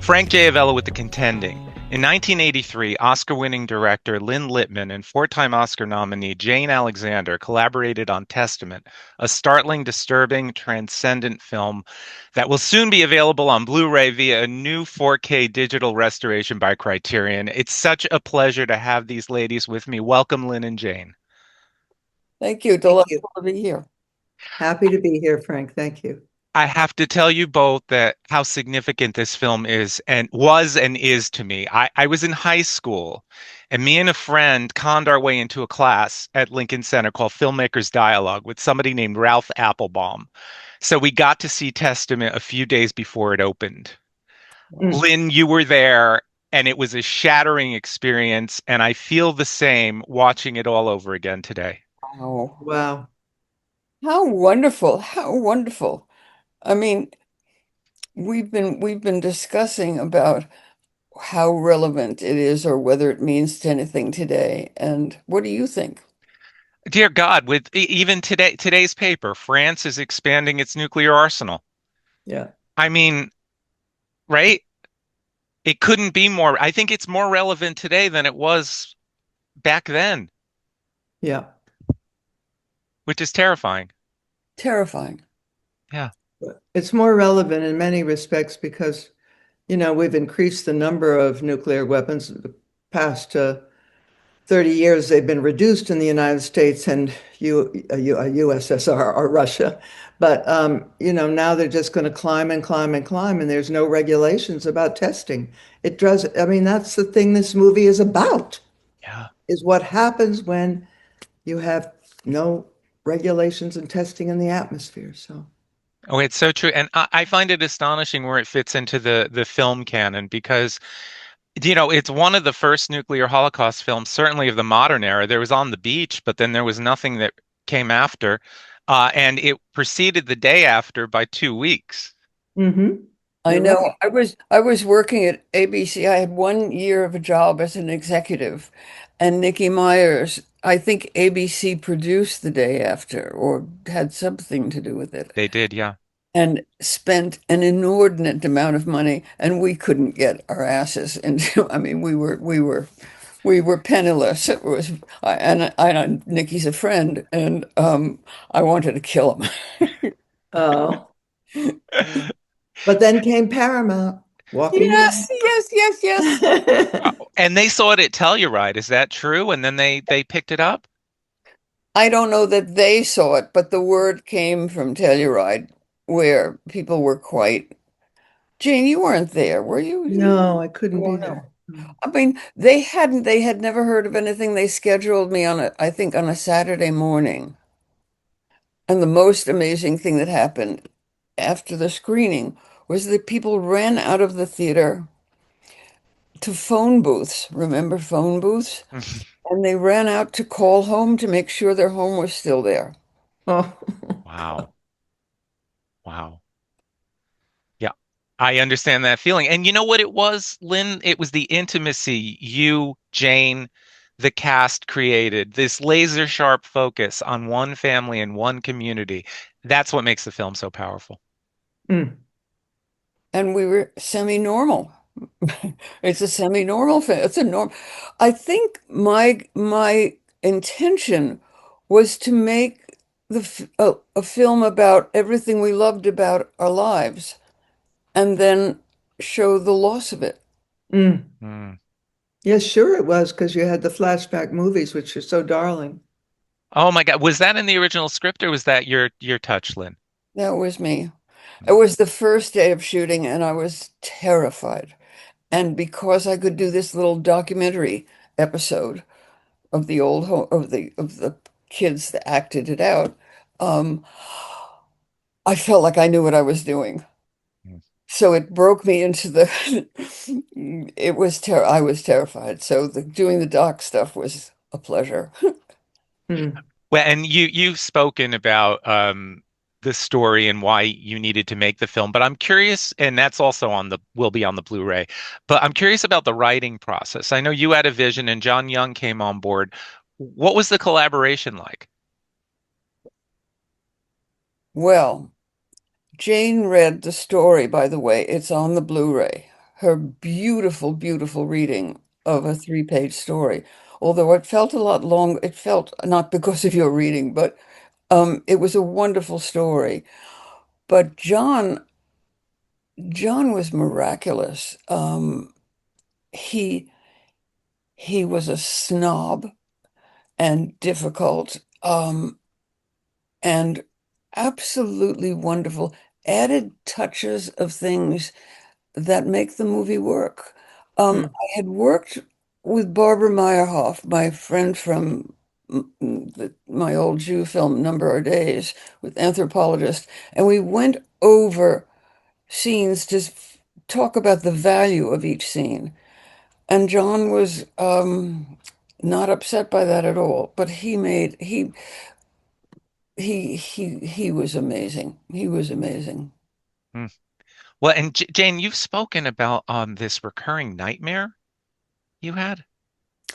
Frank J. Avella with the Contending. In 1983, Oscar-winning director Lynne Littman and four-time Oscar nominee Jane Alexander collaborated on Testament, a startling, disturbing, transcendent film that will soon be available on Blu-ray via a new 4K digital restoration by Criterion. It's such a pleasure to have these ladies with me. Welcome, Lynn and Jane. Thank you. Thank you. Delightful to be here. Happy to be here, Frank. Thank you. I have to tell you both that how significant this film is and was and is to me. I was in high school and me and a friend conned our way into a class at Lincoln Center called Filmmakers Dialogue with somebody named Ralph Applebaum. So we got to see Testament a few days before it opened. Mm. Lynn, you were there and it was a shattering experience, and I feel the same watching it all over again today. Wow. Wow. How wonderful. How wonderful. I mean, we've been discussing about how relevant it is or whether it means to anything today. And what do you think? Dear God, with even today's paper, France is expanding its nuclear arsenal. Yeah. I mean, right? It couldn't be more. I think it's more relevant today than it was back then, Yeah. which is terrifying. Terrifying. Yeah. It's more relevant in many respects because, we've increased the number of nuclear weapons. In the past 30 years, they've been reduced in the United States and USSR or Russia. But, now they're just going to climb and climb and climb, and there's no regulations about testing. It does. I mean, that's the thing this movie is about, Yeah. is what happens when you have no regulations and testing in the atmosphere. So, Oh, it's so true. And I find it astonishing where it fits into the film canon because, it's one of the first nuclear Holocaust films, certainly of the modern era. There was On the Beach, but then there was nothing that came after. And it preceded the day after by 2 weeks. I you're know. right. I was working at ABC. I had 1 year of a job as an executive, and Nikki Myers, I think ABC produced the day after or had something to do with it, They did, yeah. and spent an inordinate amount of money, and we couldn't get our asses into. I mean, we were penniless. It was, Nikki's a friend, and I wanted to kill him. Oh, but then came Paramount walking Yes, yes, yes, yes. in. And they saw it at Telluride. Is that true? And then they picked it up? I don't know that they saw it, but the word came from Telluride, where people were quite. Jane, you weren't there, were you? No, I couldn't Oh be no. there. Mm. I mean, they had never heard of anything. They scheduled me I think on a Saturday morning. And the most amazing thing that happened after the screening was that people ran out of the theater to phone booths. Remember phone booths? And they ran out to call home to make sure their home was still there. Oh, Wow. Wow. Yeah, I understand that feeling. And you know what it was, Lynn? It was the intimacy you, Jane, the cast created, this laser sharp focus on one family and one community. That's what makes the film so powerful. mm. And we were semi-normal. It's a semi-normal film. It's a norm. I think my intention was to make a film about everything we loved about our lives, and then show the loss of it. Mm. Hmm. Yes, sure it was because you had the flashback movies, which are so darling. Oh my God. Was that in the original script or was that your touch, Lynn? That was me. It was the first day of shooting, and I was terrified. And because I could do this little documentary episode of the old home of the kids that acted it out, um, I felt like I knew what I was doing. Mm. So it broke me into the I was terrified. So doing the doc stuff was a pleasure. Mm. Well, and you've spoken about the story and why you needed to make the film, but I'm curious, and that's also will be on the Blu-ray, but I'm curious about the writing process. I know you had a vision and John Young came on board. What was the collaboration like? Well, Jane read the story, by the way. It's on the Blu-ray. her beautiful, beautiful reading of a three-page story. Although it felt a lot long, it felt not because of your reading, but it was a wonderful story. But John was miraculous. He he was a snob and difficult, and absolutely wonderful. Added touches of things that make the movie work. Mm. I had worked with Barbara Meyerhoff, my friend from my old Jew film Number of Days, with anthropologist, and we went over scenes to talk about the value of each scene. And John was not upset by that at all, but he was amazing. He was amazing. Hmm. Well, and Jane, you've spoken about this recurring nightmare you had.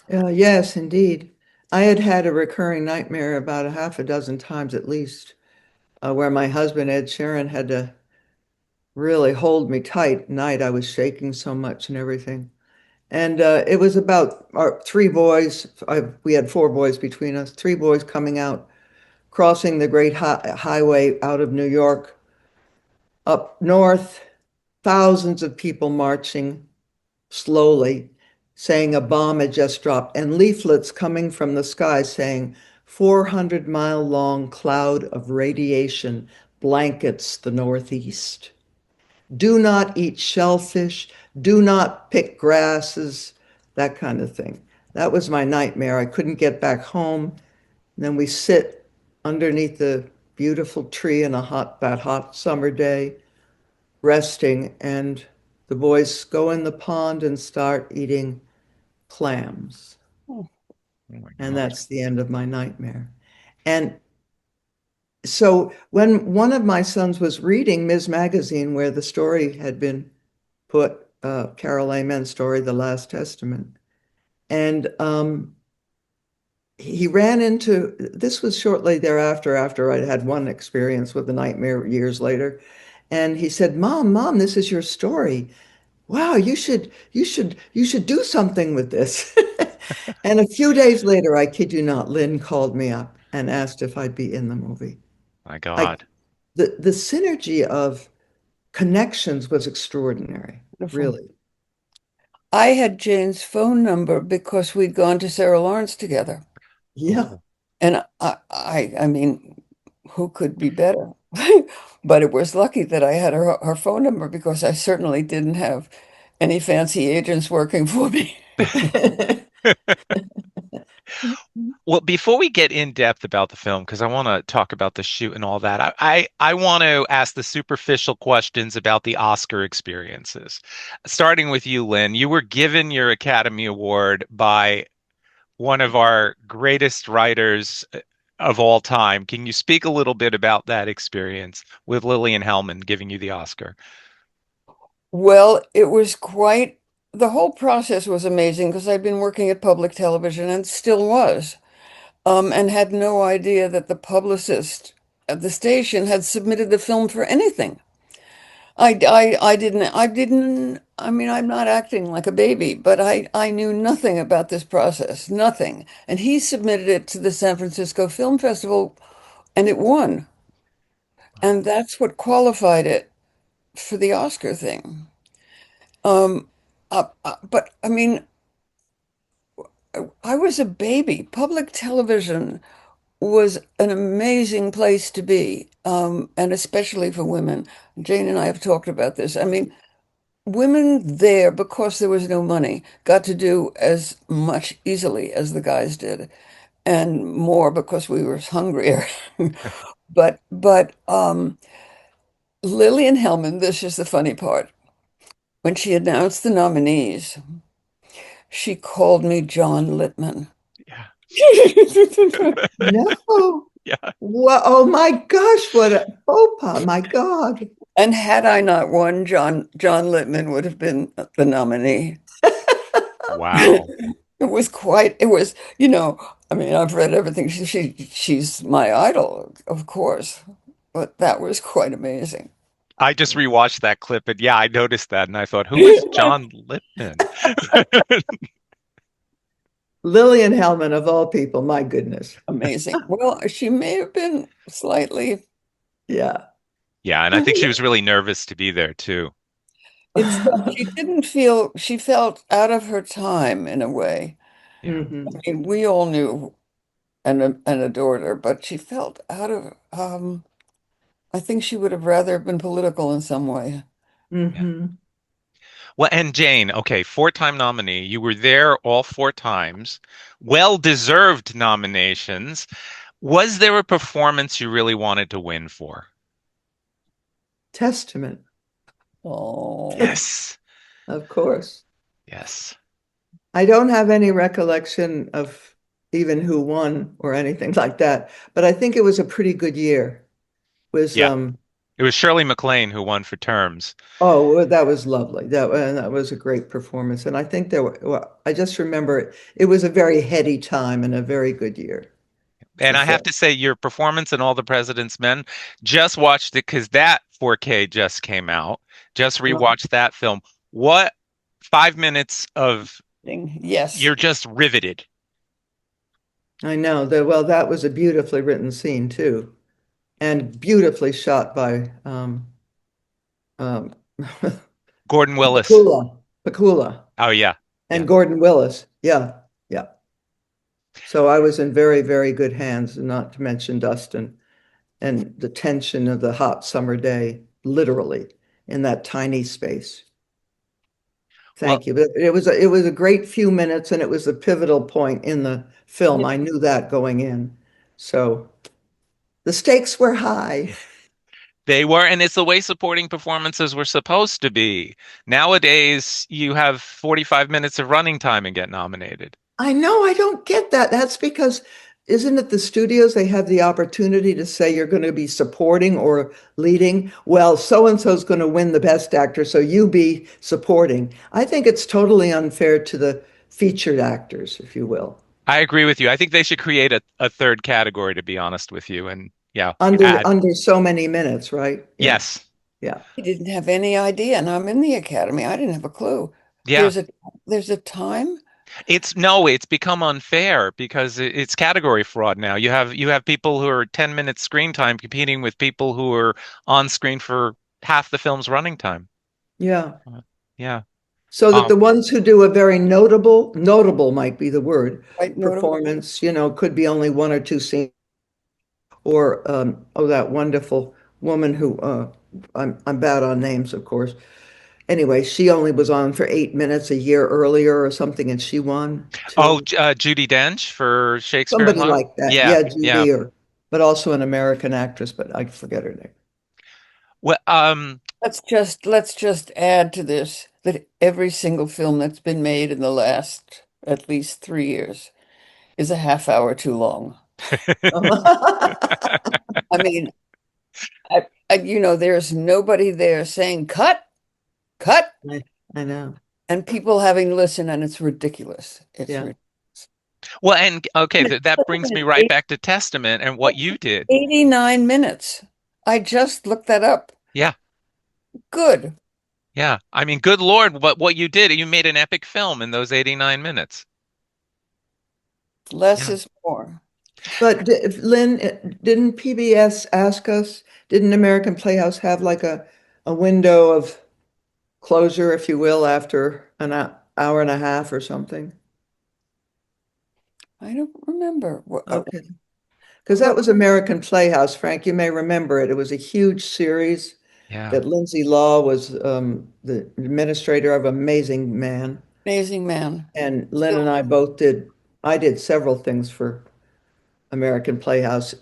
Yes, indeed. I had had a recurring nightmare about a half a dozen times at least, where my husband, Ed Sheeran, had to really hold me tight at night. I was shaking so much and everything. And it was about our three boys. We had four boys between us, three boys coming out, crossing the great highway out of New York, up north, thousands of people marching slowly, saying a bomb had just dropped, and leaflets coming from the sky saying, 400-mile long cloud of radiation blankets the Northeast. Do not eat shellfish. Do not pick grasses, that kind of thing. That was my nightmare. I couldn't get back home. And then we sit underneath the beautiful tree in that hot summer day, resting, and the boys go in the pond and start eating clams. Oh my And gosh. that's the end of my nightmare. And so when one of my sons was reading Ms. Magazine, where the story had been put, Carol Amen's story, The Last Testament, and he ran into, this was shortly thereafter, after I'd had one experience with a nightmare years later. And he said, Mom, this is your story. Wow, you should do something with this. And a few days later, I kid you not, Lynne called me up and asked if I'd be in the movie. My I God. the synergy of connections was extraordinary, Wonderful. really. I had Jane's phone number because we'd gone to Sarah Lawrence together. Yeah. Oh. And I mean, who could be better? But it was lucky that I had her phone number because I certainly didn't have any fancy agents working for me. Well, before we get in depth about the film, because I want to talk about the shoot and all that, I want to ask the superficial questions about the Oscar experiences. Starting with you, Lynn, you were given your Academy Award by one of our greatest writers of all time. Can you speak a little bit about that experience with Lillian Hellman giving you the Oscar? Well, it was quite, the whole process was amazing because I'd been working at public television and still was, and had no idea that the publicist at the station had submitted the film for anything. I mean, I'm not acting like a baby, but I knew nothing about this process, nothing. And he submitted it to the San Francisco Film Festival and it won. And that's what qualified it for the Oscar thing. Um, but I mean, I was a baby. Public television was an amazing place to be, and especially for women. Jane and I have talked about this. I mean, women there, because there was no money, got to do as much easily as the guys did, and more because we were hungrier. But Lillian Hellman, this is the funny part. When she announced the nominees, she called me John Littman. Yeah. No. Yeah. What? Oh my gosh, what a faux pas. My God. And had I not won, John Littman would have been the nominee. Wow. It was, I mean, I've read everything. She's my idol, of course, but that was quite amazing. I just rewatched that clip and yeah, I noticed that and I thought, who is John Littman? Lillian Hellman, of all people, my goodness. Amazing. Well, she may have been slightly, Yeah. Yeah, and I think she was really nervous to be there too. it's that she didn't feel, she felt out of her time in a way. Yeah. Hmm. I mean, we all knew and adored her, but she felt out of, I think she would have rather been political in some way. Yeah. Hmm. Well, and Jane, okay, four-time nominee. You were there all four times. Well-deserved nominations. Was there a performance you really wanted to win for? Testament, Oh, Yes. of course. Yes. I don't have any recollection of even who won or anything like that, but I think it was a pretty good year. Was Yeah. It was Shirley MacLaine who won for terms. Oh, well, that was lovely. That was a great performance, and I think there were. Well, I just remember it was a very heady time and a very good year for And I have film. to say, your performance in All the President's Men, just watched it because that 4K just came out. Just Well, rewatched that film. What 5 minutes of yes. you're just riveted. I know that. Well, that was a beautifully written scene too, and beautifully shot by um, Gordon Willis. Pakula, Pakula, Oh yeah. Yeah. and Gordon Willis. Yeah, yeah. So I was in very, very good hands, and not to mention Dustin and the tension of the hot summer day, literally in that tiny space. Well, Thank you. But it was a great few minutes, and it was a pivotal point in the film. I knew that going in. So the stakes were high. they were, and it's the way supporting performances were supposed to be. Nowadays, you have 45 minutes of running time and get nominated. I know, I don't get that. That's because isn't it the studios, they have the opportunity to say you're going to be supporting or leading? Well, so and so is going to win the best actor, so you be supporting. I think it's totally unfair to the featured actors, if you will. I agree with you. I think they should create a third category, to be honest with you. And yeah, add, Under so many minutes, right? Yeah. yes. Yeah. I didn't have any idea, and I'm in the academy. I didn't have a clue. Yeah. There's a there's a time. It's no, it's become unfair because it's category fraud now. You have people who are 10 minutes screen time competing with people who are on screen for half the film's running time. Yeah. Yeah. So that Um, the ones who do a very notable might be the word, Quite notable. performance, could be only one or two scenes, or oh, that wonderful woman who I'm bad on names, of course. Anyway, she only was on for 8 minutes a year earlier or something, and she won oh, too. Judi Dench for Shakespeare in Somebody Love. like that. Yeah. Yeah, Yeah. Judy, or but also an American actress, but I forget her name. Well, Let's just add to this that every single film that's been made in the last at least 3 years is a half hour too long. I mean, there's nobody there saying cut, cut, I, I know. and people having to listen, and it's ridiculous. It's Yeah. ridiculous. well, and okay, that brings me right back to Testament and what you did. 89 minutes. I just looked that up. Yeah. Good. Yeah. I mean, good Lord, what you did, you made an epic film in those 89 minutes. Less Yeah. is more. But Lynn, didn't PBS ask us, didn't American Playhouse have like a window of closure, if you will, after an hour and a half or something? I don't remember. Okay. Because that was American Playhouse, Frank. You may remember it. It was a huge series Yeah. that Lindsay Law was the administrator of. Amazing man. Amazing man. And Lynn Still, and I both did, I did several things for American Playhouse.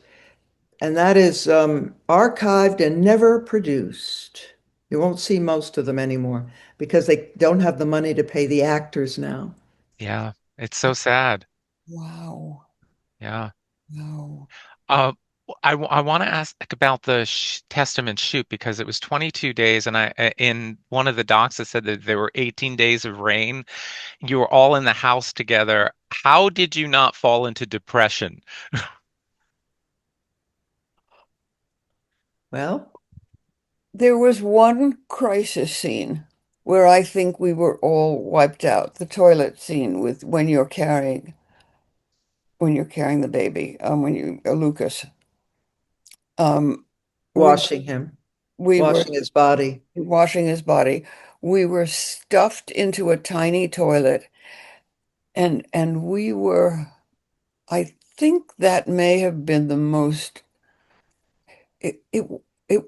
And that is archived and never produced. You won't see most of them anymore because they don't have the money to pay the actors now. Yeah. It's so sad. wow. Yeah. Wow. Uh, I want to ask about the sh Testament shoot because it was 22 days, and in one of the docs it said that there were 18 days of rain. You were all in the house together. How did you not fall into depression? Well, There was one crisis scene where I think we were all wiped out. The toilet scene with when you're carrying the baby, when you Lucas. Um, we Washing him, we were washing his body. washing his body. We were stuffed into a tiny toilet, and we were. I think that may have been the most. It it it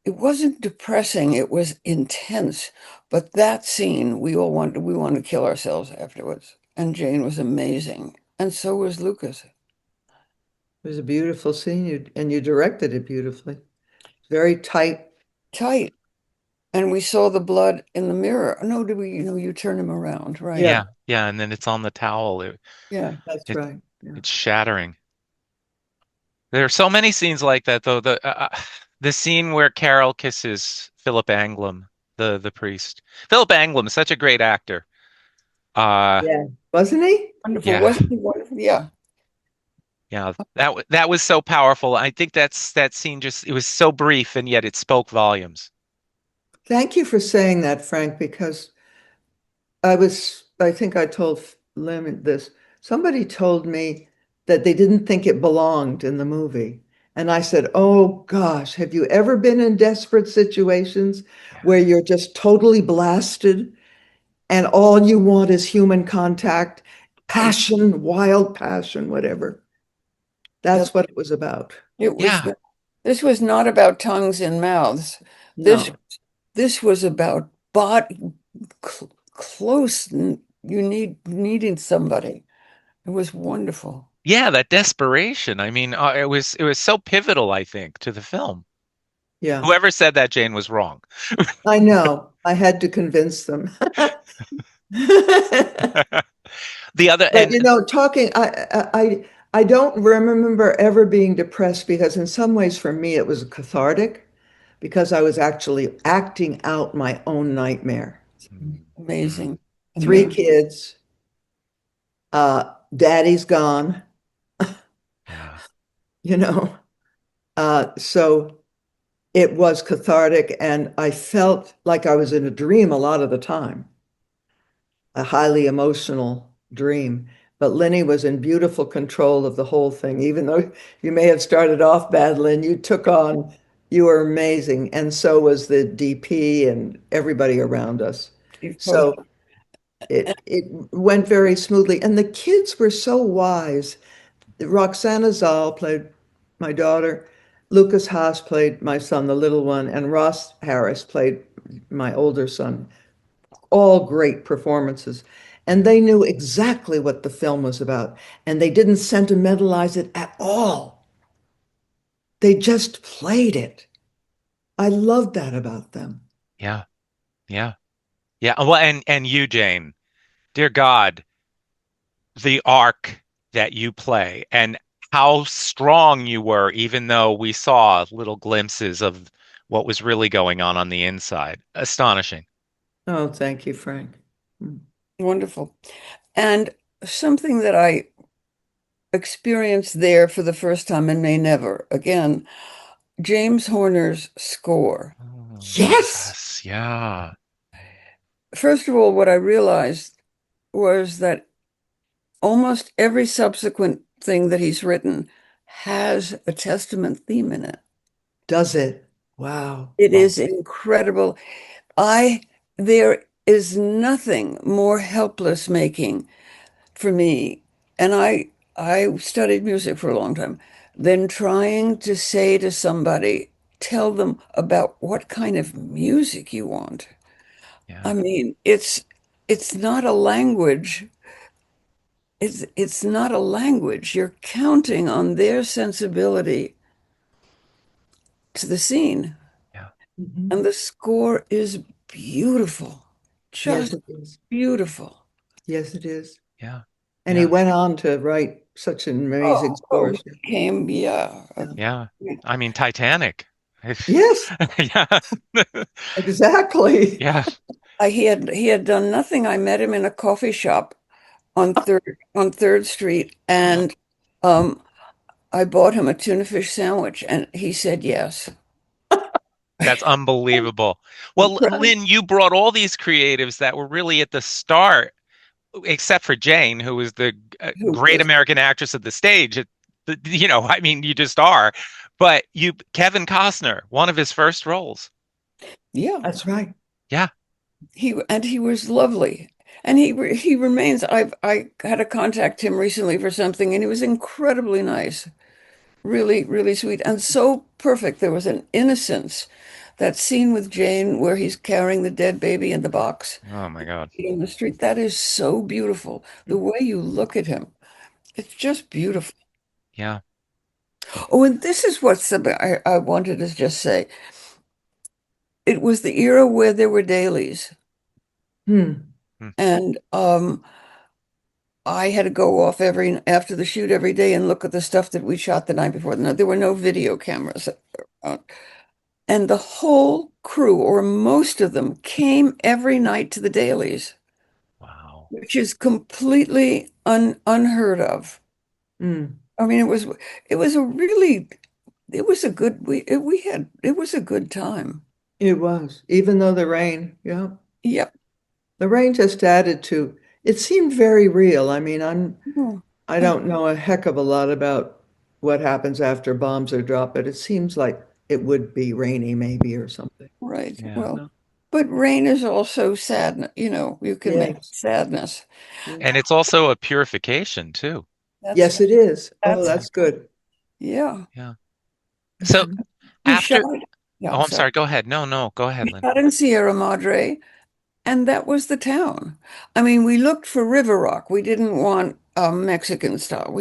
it wasn't depressing. It was intense. But that scene, we wanted to kill ourselves afterwards. And Jane was amazing, and so was Lucas. It was a beautiful scene, and you directed it beautifully. Very tight. Tight. And we saw the blood in the mirror. No, did we? You turn him around, right? Yeah, Yeah, yeah, and then it's on the towel. Yeah. that's It right. Yeah. it's shattering. There are so many scenes like that, though. The scene where Carol kisses Philip Anglum, the priest. Philip Anglum is such a great actor. Uh, Yeah. Wasn't he? Wonderful. yeah, Wasn't he wonderful? Yeah. yeah, that was so powerful. I think that scene just it was so brief and yet it spoke volumes. Thank you for saying that, Frank, because I think I told Lynn this. Somebody told me that they didn't think it belonged in the movie. And I said, oh gosh, have you ever been in desperate situations Yeah, where you're just totally blasted and all you want is human contact, passion, wild passion, whatever? Yeah. That's what it was about. It was yeah, this was not about tongues and mouths. This No. this was about body close. You needing somebody. It was wonderful. yeah. That desperation. I mean, it was so pivotal. I think to the film. Yeah. Whoever said that, Jane, was wrong. I know. I had to convince them. The other But and you know, talking, I don't remember ever being depressed because in some ways for me it was cathartic because I was actually acting out my own nightmare. Mm, Amazing. Three Amazing. kids, daddy's gone, yeah, you know. So it was cathartic and I felt like I was in a dream a lot of the time, a highly emotional dream. But Lenny was in beautiful control of the whole thing. Even though you may have started off bad, Lynn, you were amazing. And so was the DP and everybody around us. So it went very smoothly. And the kids were so wise. Roxana Zal played my daughter. Lucas Haas played my son, the little one, and Ross Harris played my older son. All great performances. And they knew exactly what the film was about. And they didn't sentimentalize it at all. They just played it. I loved that about them. yeah, yeah, yeah. Well, and you, Jane, dear God, the arc that you play and how strong you were, even though we saw little glimpses of what was really going on the inside. Astonishing. Oh, thank you, Frank. Wonderful. And something that I experienced there for the first time and may never again, James Horner's score. Oh, Yes, yes, yeah, First of all, what I realized was that almost every subsequent thing that he's written has a Testament theme in it. does it? Wow. It is incredible. I There is nothing more helpless making for me, and I studied music for a long time, than trying to say to somebody, tell them about what kind of music you want. yeah, I mean, it's not a language. It's not a language. You're counting on their sensibility to the scene. yeah, Mhm. And the score is beautiful. Yes, Just it is. beautiful. Yes, it is. yeah, And he yeah, went on to write such an amazing Oh, scores. he came, yeah. Yeah. yeah. I mean, Titanic. Yes, Yeah, exactly. yeah. He had done nothing. I met him in a coffee shop on Third Street, and um, I bought him a tuna fish sandwich, and he said yes. That's unbelievable. I'm Well, proud. Lynn, you brought all these creatives that were really at the start, except for Jane, who was the Who great was, American actress of the stage. I mean, you just are. But Kevin Costner, one of his first roles. yeah, That's right. Yeah. he was lovely. And he remains, I had to contact him recently for something, and he was incredibly nice. Really, really sweet and so perfect. There was an innocence. That scene with Jane where he's carrying the dead baby in the box Oh my God. in the street, that is so beautiful. The way you look at him, it's just beautiful. Yeah. Oh, and this is what's I wanted to just say. It was the era where there were dailies, Hmm. Hmm. and I had to go off every after the shoot every day and look at the stuff that we shot the night before. No, there were no video cameras around. And the whole crew, or most of them, came every night to the dailies, Wow. which is completely unheard of. Hmm. I mean, it was a really it was a good we had it was a good time. It was, even though the rain, yeah, Yep. the rain just added to, it seemed very real. I mean, Oh, I I, don't know a heck of a lot about what happens after bombs are dropped, but it seems like it would be rainy maybe or something. right. Yeah. Well, but rain is also sadness. You can make Yes. sadness. Yes. And it's also a purification too. That's Yes, it is. Oh, that's that's good. yeah. Yeah. So We shot. after, Yeah, oh, I'm I'm sorry. sorry. Go ahead. No, no, go ahead, We Lynn. shot in Sierra Madre. And that was the town. I mean, we looked for River Rock. We didn't want Mexican style.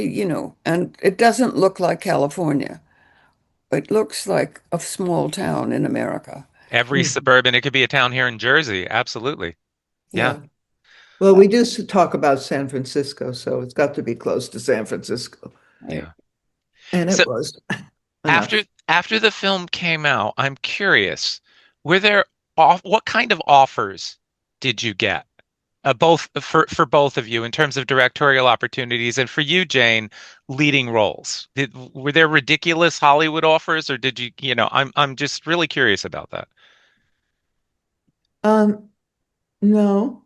And it doesn't look like California. It looks like a small town in America. Every Mhm. suburban, it could be a town here in Jersey. Absolutely. Yeah. Yeah. Well, we do talk about San Francisco, so it's got to be close to San Francisco. Right. Yeah. And So it was after enough. after the film came out, I'm curious, were there off what kind of offers did you get? Both for both of you in terms of directorial opportunities and for you, Jane, leading roles. Were there ridiculous Hollywood offers or did I'm just really curious about that. Um, no,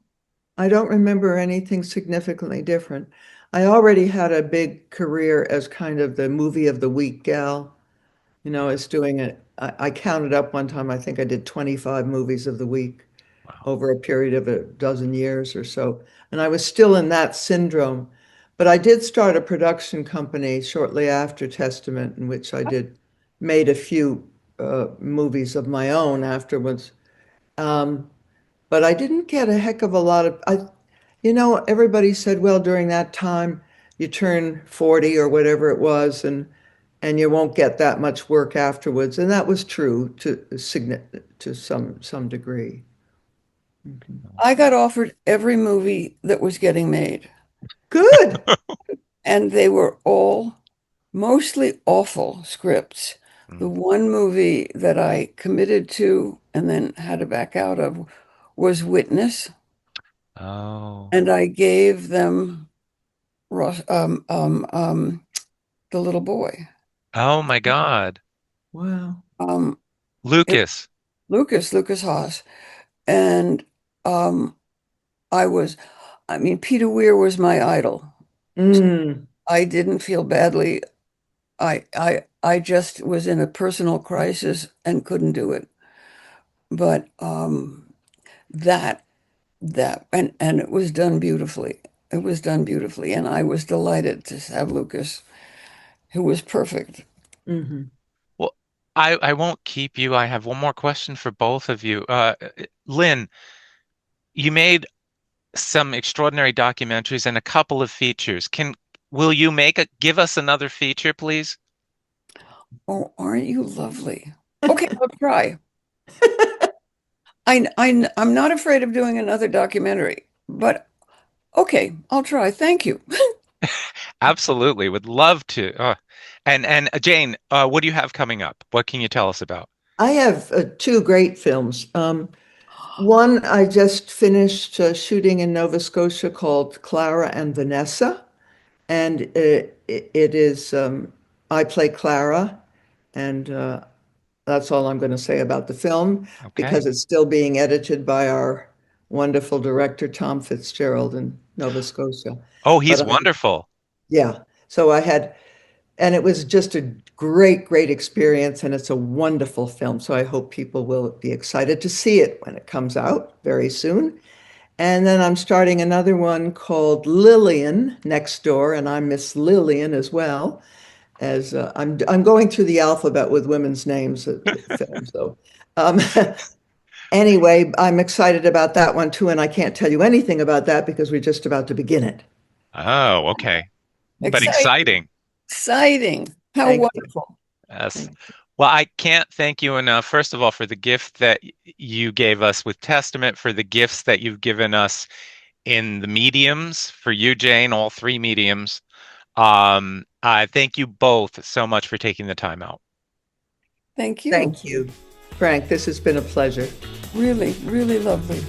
I don't remember anything significantly different. I already had a big career as kind of the movie of the week gal. As doing it. I counted up one time, I think I did 25 movies of the week Wow. over a period of a dozen years or so. And I was still in that syndrome. But I did start a production company shortly after Testament, in which made a few movies of my own afterwards. Um, but I didn't get a heck of a lot everybody said, well, during that time, you turn 40 or whatever it was, and you won't get that much work afterwards. And that was true to some degree. Mhm. I got offered every movie that was getting made, Good. and they were all mostly awful scripts. The Mm. one movie that I committed to and then had to back out of was Witness, Oh. and I gave them Ross, the little boy. Oh my God. Wow. Um, it, Lucas. Lucas Haas. And um, I was, I mean, Peter Weir was my idol. Mm. I didn't feel badly. I just was in a personal crisis and couldn't do it. But that, and it was done beautifully. It was done beautifully. And I was delighted to have Lucas, who was perfect. Hmm. Well, I won't keep you. I have one more question for both of you. Lynn, you made some extraordinary documentaries and a couple of features. Will you give us another feature, please? Oh, aren't you lovely? Okay, I'll try. I'm not afraid of doing another documentary, but okay, I'll try. Thank you. Absolutely, would love to. And Jane, what do you have coming up? What can you tell us about? I have two great films. One I just finished shooting in Nova Scotia called Clara and Vanessa. And it is, I play Clara, and That's all I'm going to say about the film Okay. because it's still being edited by our wonderful director, Tom Fitzgerald in Nova Scotia. Oh, But he's wonderful. yeah, so and it was just a great, great experience, and it's a wonderful film. So I hope people will be excited to see it when it comes out very soon. And then I'm starting another one called Lillian Next Door, and I'm Miss Lillian as well. As I'm going through the alphabet with women's names with the film. So um, anyway, I'm excited about that one too, and I can't tell you anything about that because we're just about to begin it. Oh, okay. But Exciting, exciting. exciting. How Thank you. wonderful. Yes. Thank you. Well, I can't thank you enough, first of all, for the gift that you gave us with Testament, for the gifts that you've given us in the mediums, for you, Jane, all three mediums. I thank you both so much for taking the time out. Thank you. Thank you, Frank. This has been a pleasure. Really, really lovely.